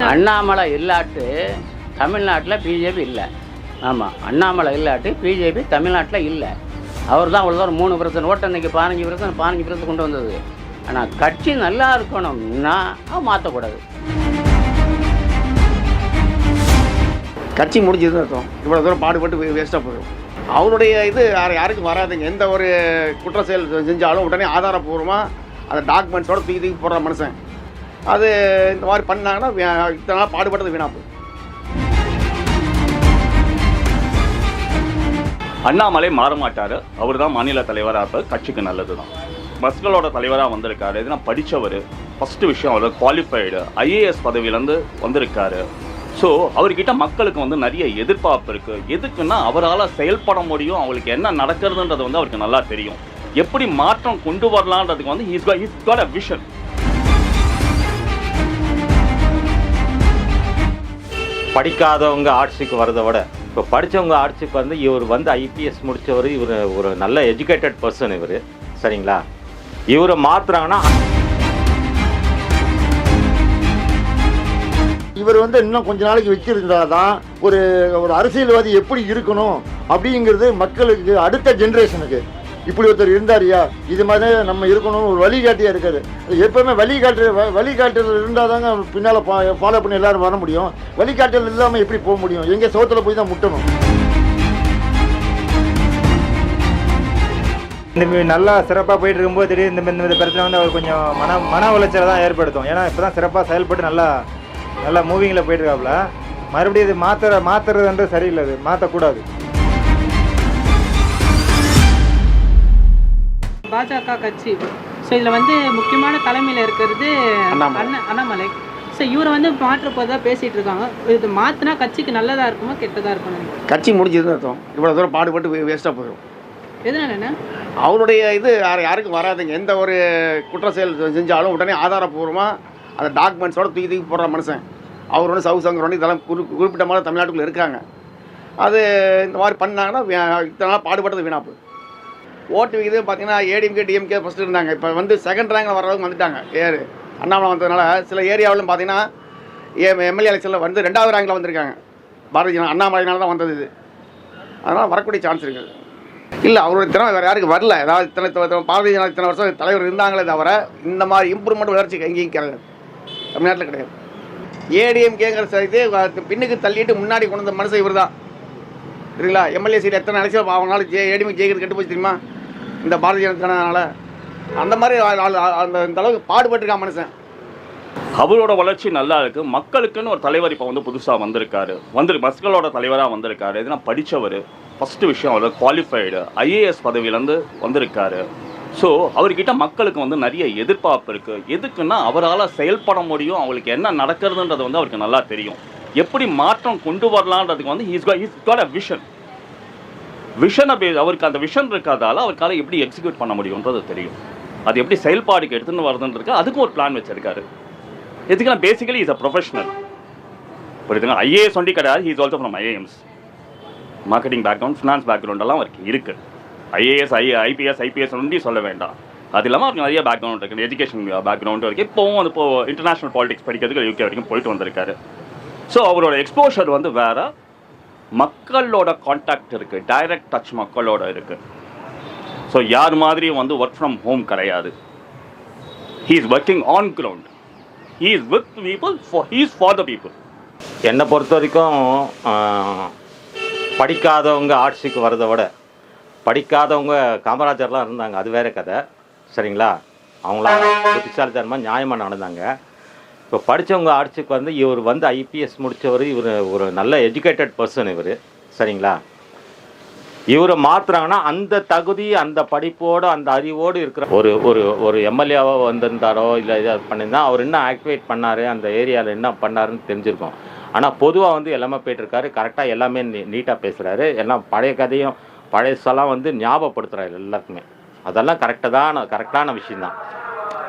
அண்ணாமலை இல்லாட்டு தமிழ்நாட்டில் பிஜேபி இல்லை. ஆமாம், அண்ணாமலை இல்லாட்டு பிஜேபி தமிழ்நாட்டில் இல்லை. அவர் தான் அவ்வளோ தூரம் 3% ஓட்டு அன்றைக்கி 15% கொண்டு வந்தது. ஆனால் கட்சி நல்லா இருக்கணும்னா மாற்றக்கூடாது. கட்சி முடிஞ்சதுன்னு அர்த்தம். இவ்வளோ தூரம் பாடுபட்டு வேஸ்ட்டாக போயிடும். அவருடைய இது யாருக்கும் வராதுங்க. எந்த ஒரு குற்ற செயல் செஞ்சாலும் உடனே ஆதாரப்பூர்வமாக அந்த டாக்குமெண்ட்ஸோட தூக்கி போடுற மனுஷன். அது இந்த மாதிரி பண்ணாங்கன்னா இத்தனை நாள் பாடுபட்டது வீணாக போகும். அண்ணாமலை மாற மாட்டார். அவர் தான் மாநில தலைவராக இருப்பார். கட்சிக்கு நல்லது தான். பஸ்களோட தலைவராக வந்திருக்காரு. இதுனா படித்தவர். ஃபஸ்ட்டு விஷயம் அவர் குவாலிஃபைடு ஐஏஎஸ் பதவியிலேருந்து வந்திருக்காரு. ஸோ அவர்கிட்ட மக்களுக்கு வந்து நிறைய எதிர்பார்ப்பு இருக்குது. எதுக்குன்னா அவரால் செயல்பட முடியும், அவங்களுக்கு என்ன நடக்கிறதுன்றது வந்து அவருக்கு நல்லா தெரியும். எப்படி மாற்றம் கொண்டு வரலான்றதுக்கு வந்து ஹீஸ் காட் அ விஷன். படிக்காதவங்க ஆட்சிக்கு வரதை விட இப்போ படித்தவங்க ஆட்சிக்கு வந்து இவர் வந்து ஐபிஎஸ் முடித்தவர். இவர் ஒரு நல்ல எஜுகேட்டட் பர்சன். இவர் சரிங்களா? இவரை மாற்றுறாங்கன்னா இவர் வந்து இன்னும் கொஞ்ச நாளைக்கு வச்சிருந்தா தான் ஒரு அரசியல்வாதி எப்படி இருக்கணும் அப்படிங்கிறது மக்களுக்கு, அடுத்த ஜென்ரேஷனுக்கு. இப்படி ஒருத்தர் இருந்தாரியா, இது மாதிரி நம்ம இருக்கணும்னு ஒரு வழிகாட்டியாக இருக்காரு. எப்போவுமே வழிகாட்டுதல் இருந்தால் தாங்க பின்னால் ஃபாலோ பண்ணி எல்லோரும் வர முடியும். வழிகாட்டுதல் இல்லாமல் எப்படி போக முடியும்? எங்கே சோத்தில் போய் தான் முட்டணும். இந்த நல்லா சிறப்பாக போயிட்டு இருக்கும்போது திடீர்னு இந்த பிரச்சனை வந்து அவர் கொஞ்சம் மன உளைச்சலை தான் ஏற்படுத்தும். ஏன்னா இப்போ தான் சிறப்பாக செயல்பட்டு நல்லா மூவிங்கில் போயிட்டுருக்காப்புல. மறுபடியும் இது மாற்றுறதுன்றது சரியில்லை. இது மாற்றக்கூடாது. பாஜக கட்சி. ஸோ இதில் வந்து முக்கியமான தலைமையில் இருக்கிறது அண்ணாமலை. ஸோ இவரை வந்து மாற்ற போதாக பேசிகிட்டு இருக்காங்க. இது மாற்றினா கட்சிக்கு நல்லதாக இருக்குமா கெட்டதாக இருக்கணும்? கட்சி முடிஞ்சதுன்னு அர்த்தம். இவ்வளோ தூரம் பாடுபட்டு வேஸ்ட்டாக போயிடும். எதனாலண்ணா? அவருடைய இது யாருக்கும் வராதுங்க. எந்த ஒரு குற்ற செயல் செஞ்சாலும் உடனே ஆதாரப்பூர்வமாக அந்த டாக்குமெண்ட்ஸோட தூக்கி போடுற மனுஷன். அவர் ஒன்று சவுசங்கர் இதெல்லாம் குறிப்பிட்ட மாதிரி தமிழ்நாட்டுக்குள்ளே இருக்காங்க. அது இந்த மாதிரி பண்ணாங்கன்னா இத்தனை நாள் பாடுபட்டது வீணாக போகுது. ஓட்டு விகிதம் பார்த்தீங்கன்னா ஏடிஎம்கே டிஎம்கே ஃபஸ்ட்டு இருந்தாங்க. இப்போ வந்து செகண்ட் ரேங்கில் வர்றவங்க வந்துட்டாங்க. அண்ணாமலை வந்ததுனால சில ஏரியாவிலும் பார்த்தீங்கன்னா எம்எல்ஏ எலெக்ஷனில் வந்து 2வது ரேங்கில் வந்திருக்காங்க. பாரதிய ஜனதா அண்ணாமலையினால தான் வந்தது இது. அதனால் வரக்கூடிய சான்ஸ் இருக்குது. இல்லை, அவருடைய திறமை வேறு யாருக்கு வரல. ஏதாவது பாரதிய ஜனதா இத்தனை வருஷம் தலைவர் இருந்தாங்களே தவிர இந்த மாதிரி இம்ப்ரூவ்மெண்ட் வளர்ச்சி எங்கேயும் கிடையாது, தமிழ்நாட்டில் கிடையாது. ஏடிஎம்கேங்கிற சைத்து பின்னுக்கு தள்ளிட்டு முன்னாடி கொண்டு வந்த மனுஷன் இவர் தான். சரிங்களா? எம்எல்ஏ சீட் எத்தனை எலெக்ஷன் அவங்களால ஏடிஎம்கே ஜெயிக்கிறது கெட்டு போச்சு தெரியுமா? இந்த பாரதிய ஜனதானால. அந்த மாதிரி அந்த அளவுக்கு பாடுபட்டுருக்கான் மனுஷன். அவரோட வளர்ச்சி நல்லா இருக்குது. மக்களுக்குன்னு ஒரு தலைவர் இப்போ வந்து புதுசாக வந்திருக்காரு. பஸ்களோட தலைவராக வந்திருக்காரு. இதுனா படித்தவர். ஃபஸ்ட்டு விஷயம் அவர் குவாலிஃபைடு ஐஏஎஸ் பதவியிலேருந்து வந்திருக்காரு. ஸோ அவர்கிட்ட மக்களுக்கு வந்து நிறைய எதிர்பார்ப்பு இருக்குது. எதுக்குன்னா அவரால் செயல்பட முடியும், அவங்களுக்கு என்ன நடக்கிறதுன்றது வந்து அவருக்கு நல்லா தெரியும். எப்படி மாற்றம் கொண்டு வரலான்றதுக்கு வந்து ஹீஸ் காட் அ விஷன். அவருக்கு அந்த விஷன் இருக்காதால அவருக்கால எப்படி எக்ஸிக்யூட் பண்ண முடியுன்றது தெரியும். அது எப்படி செயல்பாடுக்கு எடுத்துன்னு வருதுன்றது அதுக்கும் ஒரு பிளான் வச்சிருக்காரு. எதுக்குன்னா பேசிக்கலி இஸ் அ ப்ரொஃபஷனல். புரியுதுங்க? ஐஏஎஸ் ஒண்டி கிடையாது. He's also from IIMs. Marketing background, finance பேக்ரவுண்டெல்லாம் அவருக்கு இருக்குது. ஐஏஎஸ் ஐபிஎஸ் ஒண்டி சொல்ல வேண்டாம். அது இல்லாமல் அவருக்கு நிறைய பேக்ரவுண்ட் இருக்குது. எஜுகேஷன் பேக்ரவுண்ட் இருக்குது. இப்போவும் இன்டர்நேஷ்னல் பாலிடிக்ஸ் படிக்கிறதுக்கு யூகே வரைக்கும் போயிட்டு வந்திருக்காரு. ஸோ அவரோட எக்ஸ்போஷர் வந்து வேறு. மக்களோட கான்டாக்ட் இருக்குது, டைரக்ட் டச் மக்களோட இருக்குது. ஸோ யார் மாதிரியும் வந்து ஒர்க் ஃப்ரம் ஹோம் கிடையாது. He is working on ground. He is with people, he is for the people. என்னை பொறுத்த வரைக்கும் படிக்காதவங்க ஆட்சிக்கு வரதை விட படிக்காதவங்க காமராஜர்லாம் இருந்தாங்க, அது வேறு கதை. சரிங்களா? அவங்களாம் புத்திசாலித்தனமாக நியாயமாக நடந்தாங்க. இப்போ படித்தவங்க ஆட்சிக்கு வந்து இவர் வந்து ஐபிஎஸ் முடித்தவர். இவர் ஒரு நல்ல எஜுகேட்டட் பர்சன். இவர் சரிங்களா? இவரை மாற்றுறாங்கன்னா அந்த தகுதி, அந்த படிப்போடு, அந்த அறிவோடு இருக்கிற ஒரு எம்எல்ஏவாக வந்திருந்தாரோ இல்லை இதை பண்ணியிருந்தா அவர் என்ன ஆக்டிவேட் பண்ணார், அந்த ஏரியாவில் என்ன பண்ணாருன்னு தெரிஞ்சிருக்கும். ஆனால் பொதுவாக வந்து எல்லாமே போய்ட்டுருக்காரு. கரெக்டாக எல்லாமே நீட்டாக பேசுகிறாரு. எல்லாம் பழைய கதையும் பழையசெல்லாம் வந்து ஞாபகப்படுத்துகிறாரு எல்லாருக்குமே. அதெல்லாம் கரெக்டான விஷயந்தான்.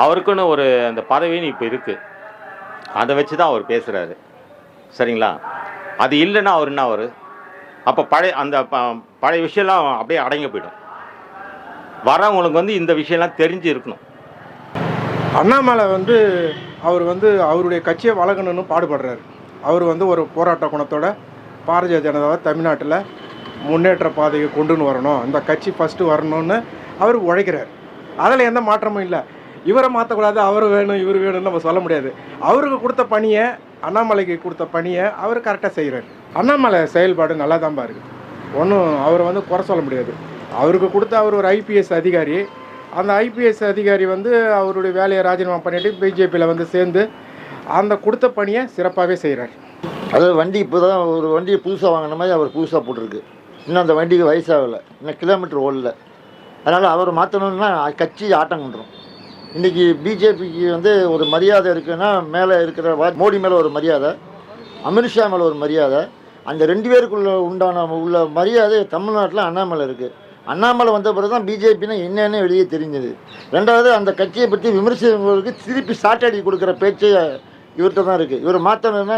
அவருக்குன்னு ஒரு அந்த பதவின்னு இப்போ இருக்குது. அதை வச்சு தான் அவர் பேசுகிறாரு. சரிங்களா? அது இல்லைன்னா அவர் என்ன அப்போ பழைய விஷயம்லாம் அப்படியே அடங்கி போய்டும். வரவங்களுக்கு வந்து இந்த விஷயம்லாம் தெரிஞ்சு இருக்கணும். அண்ணாமலை வந்து அவர் வந்து அவருடைய கட்சியை வளர்க்கணும்னு பாடுபடுறாரு. அவர் வந்து ஒரு போராட்ட குணத்தோட பாரதிய ஜனதாவை தமிழ்நாட்டில் முன்னேற்ற பாதையை கொண்டுன்னு வரணும், அந்த கட்சி ஃபஸ்ட்டு வரணும்னு அவர் உழைக்கிறார். அதில் எந்த மாற்றமும் இல்லை. இவரை மாற்றக்கூடாது, அவர் வேணும் இவர் வேணும்னு நம்ம சொல்ல முடியாது. அவருக்கு கொடுத்த பணியை, அண்ணாமலைக்கு கொடுத்த பணியை அவர் கரெக்டாக செய்கிறார். அண்ணாமலை செயல்பாடு நல்லா தான் இருக்குது, ஒன்றும் அவரை வந்து குறை சொல்ல முடியாது. அவருக்கு கொடுத்த அவர் ஒரு ஐபிஎஸ் அதிகாரி, அந்த ஐபிஎஸ் அதிகாரி வந்து அவருடைய வேலையை ராஜினாமா பண்ணிவிட்டு பிஜேபியில் வந்து சேர்ந்து அந்த கொடுத்த பணியை சிறப்பாகவே செய்கிறார். அதாவது வண்டி இப்போ தான் ஒரு வண்டியை புதுசாக வாங்கின மாதிரி அவர் புதுசாக போட்டிருக்கு. இன்னும் அந்த வண்டிக்கு வயசாகலை, இன்னும் கிலோமீட்டர் ஓடல. அதனால் அவரை மாற்றணுன்னா கட்சி ஆட்டம் பண்ணுறோம். இன்றைக்கி பிஜேபிக்கு வந்து ஒரு மரியாதை இருக்குன்னா மேலே இருக்கிற மோடி மேலே ஒரு மரியாதை, அமித்ஷா மேலே ஒரு மரியாதை, அந்த 2 பேருக்குள்ள உள்ள மரியாதை தமிழ்நாட்டில் அண்ணாமலை இருக்குது. அண்ணாமலை வந்த பிறகு தான் பிஜேபின்னா என்னென்னு வெளியே தெரிஞ்சது. ரெண்டாவது அந்த கட்சியை பற்றி விமர்சிக்கிறவங்களுக்கு திருப்பி சாட்டடி கொடுக்குற பேச்சு இவர்கிட்ட தான் இருக்குது. இவர் மாற்றணுன்னா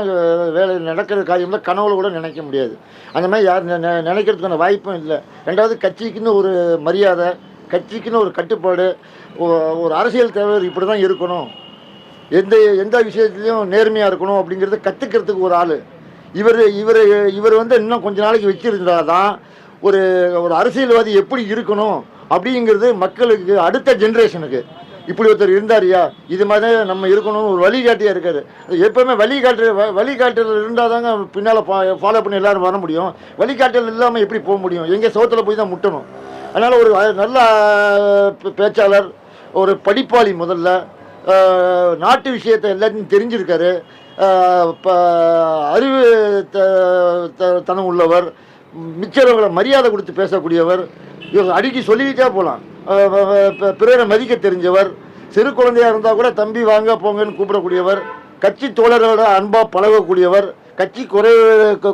வேலை நடக்கிற காரியம்லாம் கனவுல கூட நினைக்க முடியாது. அந்த மாதிரி யார் நினைக்கிறதுக்கான வாய்ப்பும் இல்லை. ரெண்டாவது கட்சிக்குன்னு ஒரு மரியாதை, கட்சிக்குன்னு ஒரு கட்டுப்பாடு, ஒரு அரசியல் தலைவர் இப்படி தான் இருக்கணும், எந்த விஷயத்துலையும் நேர்மையாக இருக்கணும் அப்படிங்கிறத கற்றுக்கிறதுக்கு ஒரு ஆள். இவர் வந்து இன்னும் கொஞ்ச நாளைக்கு வச்சுருந்தா தான் ஒரு அரசியல்வாதி எப்படி இருக்கணும் அப்படிங்கிறது மக்களுக்கு, அடுத்த ஜென்ரேஷனுக்கு. இப்படி ஒருத்தர் இருந்தாரியா, இது மாதிரி நம்ம இருக்கணும், ஒரு வழிகாட்டியாக இருக்காரு. எப்போவுமே வழிகாட்டல் இருந்தால் தாங்க பின்னால் ஃபாலோ பண்ணி எல்லோரும் வர முடியும். வழிகாட்டல் இல்லாமல் எப்படி போக முடியும்? எங்கே சோத்தில் போய் தான் முட்டணும். அதனால் ஒரு நல்ல பேச்சாளர், ஒரு படிப்பாளி, முதல்ல நாட்டு விஷயத்தை எல்லாத்தையும் தெரிஞ்சிருக்காரு, அறிவு தனம் உள்ளவர், மிச்சவர்களை மரியாதை கொடுத்து பேசக்கூடியவர், இவங்க அடிக்கடி சொல்லிக்கிட்டே போகலாம். பிறரை மதிக்க தெரிஞ்சவர், சிறு குழந்தையாக இருந்தால் கூட தம்பி வாங்க போங்கன்னு கூப்பிடக்கூடியவர், கட்சி தோழர்களோட அன்பாக பழகக்கூடியவர், கட்சி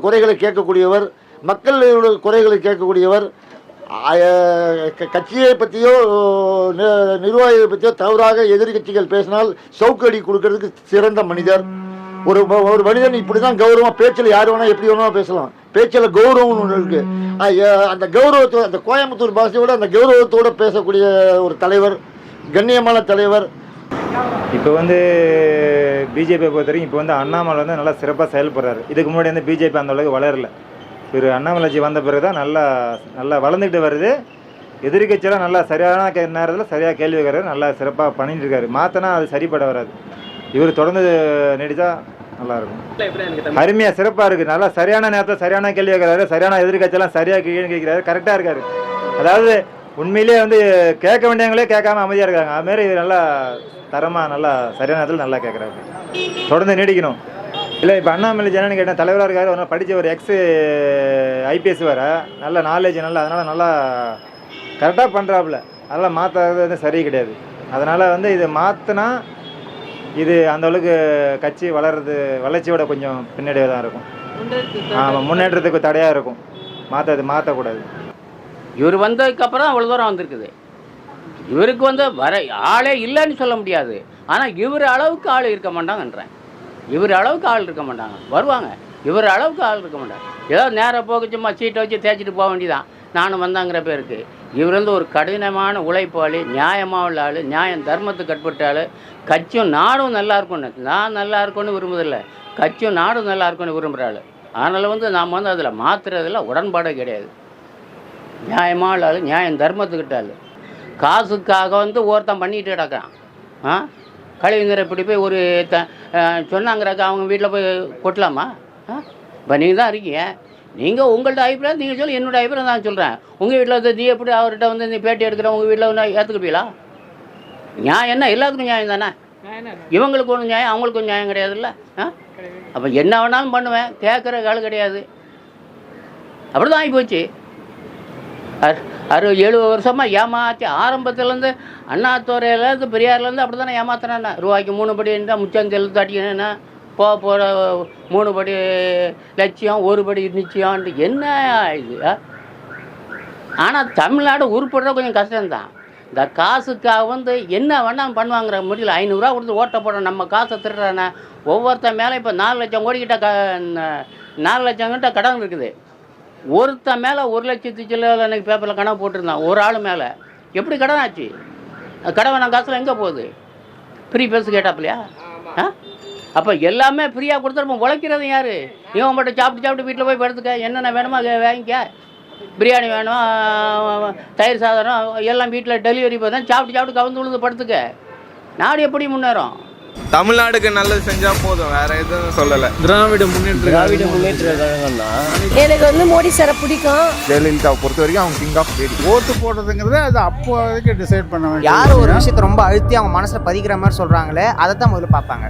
குறைகளை கேட்கக்கூடியவர், மக்களோட குறைகளை கேட்கக்கூடியவர், கட்சியை பற்றியோ நிர்வாகிகளை பற்றியோ தவறாக எதிர்கட்சிகள் பேசினால் சவுக்கடி கொடுக்கறதுக்கு சிறந்த மனிதர். ஒரு மனிதன் இப்படி தான் கௌரவமாக, பேச்சில் யார் வேணால் எப்படி வேணால் பேசலாம், பேச்சில் கௌரவம்னு ஒன்று இருக்குது. அந்த கௌரவத்தோட, அந்த கோயம்புத்தூர் பாஷையோட அந்த கௌரவத்தோடு பேசக்கூடிய ஒரு தலைவர், கண்ணியமான தலைவர். இப்போ வந்து பிஜேபியை பொறுத்த வரைக்கும் இப்போ வந்து அண்ணாமலை வந்து நல்லா சிறப்பாக செயல்படுறாரு. இதுக்கு முன்னாடி வந்து பிஜேபி அந்த அளவுக்கு வளரல. ஒரு அண்ணாமலைஜி வந்த பிறகு தான் நல்லா வளர்ந்துக்கிட்டு வருது. எதிர்கட்சியெல்லாம் நல்லா சரியான நேரத்தில் சரியாக கேள்வி கேட்கறாரு, நல்லா சிறப்பாக பண்ணிட்டு இருக்காரு. மாற்றினா அது சரிப்பட வராது. இவர் தொடர்ந்து நீடித்தா நல்லாயிருக்கும். அருமையாக சிறப்பாக இருக்குது. நல்லா சரியான நேரத்தில் சரியான கேள்வி கேட்குறாரு, சரியான எதிர்கட்சியெல்லாம் சரியாக கேள்வி கேட்குறாரு, கரெக்டாக இருக்காரு. அதாவது உண்மையிலே வந்து கேட்க வேண்டியவங்களே கேட்காம அமைதியாக இருக்காங்க. அதுமாரி நல்லா தரமாக நல்லா சரியான நேரத்தில் நல்லா கேட்குறாரு. தொடர்ந்து நீடிக்கணும். இல்லை இப்போ அண்ணாமலை ஜனன்னு கேட்டேன், தலைவராக இருக்காரு, ஒரு படித்த ஒரு ஐபிஎஸ் வேறு, நல்ல நாலேஜ் நல்லா, அதனால் நல்லா கரெக்டாக பண்ணுறாப்புல. அதெல்லாம் மாற்றது வந்து சரி கிடையாது. அதனால் வந்து இதை மாற்றினா இது அந்த அளவுக்கு கட்சி வளர்ச்சியோட கொஞ்சம் பின்னாடியே தான் இருக்கும். ஆமாம், முன்னேற்றத்துக்கு தடையாக இருக்கும். மாற்றக்கூடாது. இவர் வந்ததுக்கப்புறம் அவ்வளோ தூரம் வந்திருக்குது. இவருக்கு வந்து ஆளே இல்லைன்னு சொல்ல முடியாது. ஆனால் இவர் அளவுக்கு ஆள் இருக்க மாட்டாங்கன்றேன். இவர் அளவுக்கு ஆள் இருக்க மாட்டாங்க, வருவாங்க. இவர் அளவுக்கு ஆள் இருக்க மாட்டாங்க. ஏதோ நேராக போக சும்மா சீட்டை வச்சு தேய்ச்சிட்டு போக வேண்டியதான், நானும் வந்தாங்கிற பேருக்கு. இவர் வந்து ஒரு கடினமான உழைப்பாளி, நியாயமாக உள்ள ஆள், நியாயம் தர்மத்துக்கு கட்பட்ட ஆள். கட்சியும் நாடும் நல்லா இருக்கும்னு, நான் நல்லா இருக்கும்னு விரும்புதில்லை, கட்சியும் நாடும் நல்லா இருக்கும்னு விரும்புகிற ஆள். அதனால் வந்து நாம் வந்து அதில் மாற்றுறதில் உடன்பாடே கிடையாது. நியாயமாக உள்ள ஆள், நியாயம் தர்மத்துக்கிட்ட ஆள். காசுக்காக வந்து ஒருத்தன் பண்ணிட்டு கிடக்கான். கழிவுநீரை இப்படி போய் ஒரு சொன்னாங்கிறக்க அவங்க வீட்டில் போய் கொட்டலாமா? இப்போ நீங்கள் தான் இருக்கீங்க, நீங்கள் உங்கள்கிட்ட அபிப்பிராயம் நீங்கள் சொல்லி, என்னோடய அபிப்பிராயம் தான் சொல்கிறேன். உங்கள் வீட்டில் வந்து நீ எப்படி அவர்கிட்ட வந்து நீ பேட்டி எடுக்கிற, உங்கள் வீட்டில் வந்து ஏற்றுக்குப்பீங்களா? நியாயம் என்ன? எல்லாத்துக்கும் நியாயம் தானே. இவங்களுக்கு ஒன்றும் நியாயம், அவங்களுக்கு ஒன்றும் நியாயம் கிடையாதுல்ல. அப்போ என்ன வேணாலும் பண்ணுவேன், கேட்குற ஆள் கிடையாது. அப்படி தான் ஆகி போச்சு. 60-70 வருஷமாக ஏமாற்றி, ஆரம்பத்துலேருந்து அண்ணாத்துறையிலேருந்து பெரியார்லேருந்து அப்படி தானே ஏமாத்தினேன்னா, ரூபாய்க்கு 3 படி இருந்தால் முச்சம் செலுத்து அடிக்கணுன்னா, போகிற 3 படி லட்சியம், 1 படி நிச்சயம்ன்ட்டு என்ன இது? ஆனால் தமிழ்நாடு உருப்படுற கொஞ்சம் கஷ்டம்தான். இந்த காசுக்காக வந்து என்ன வேணாலும் பண்ணுவாங்கிற முடியல. 500 ரூபா கொடுத்து ஓட்ட போடுற நம்ம காசை திருடுறானே. ஒவ்வொருத்தன் மேலே இப்போ 4 லட்சம் கோடிக்கிட்ட 4 லட்சம் கிட்ட கடன் இருக்குது. ஒருத்தன் மேலே 1 லட்சத்து சில்லறை அன்றைக்கி பேப்பரில் கணக்கு போட்டிருந்தான், ஒரு ஆள் மேலே. எப்படி கடன் ஆச்சு? கடவை நான் காசில் எங்கே போகுது? ஃப்ரீ பேசு கேட்டாப்பிலையா? அப்போ எல்லாமே ஃப்ரீயாக கொடுத்துருப்போம். உழைக்கிறது யார்? இவன் மட்டும் சாப்பிட்டு வீட்டில் போய் படுத்துக்க, என்னென்ன வேணுமோ வாங்கிக்க. பிரியாணி வேணும், தயிர் சாதனம் எல்லாம் வீட்டில் டெலிவரி போய் தான் சாப்பிட்டு கவுந்து விழுந்து படுத்துக்க. நாடு எப்படி முன்னேறும்? தமிழ்நாடுக்கு நல்லது செஞ்சா போதும், வேற எதுவும் சொல்லல. திராவிட முன்னேற்ற கழகம் தான். எனக்கு வந்து மோடி சாரை பிடிக்கும். ஜெயலலிதாவை பொறுத்த வரைக்கும் அவங்க கிங் ஆஃப் லேடி. ஓட்டு போடுறதுங்கிறது அது அப்போதைக்கு டிசைட் பண்ண வேண்டியது. யார் ஒரு விஷயத்தை ரொம்ப அழுத்தி அவங்க மனசுல பதிக்கிற மாதிரி சொல்றாங்களே அதை தான் முதல்ல பார்ப்பாங்க.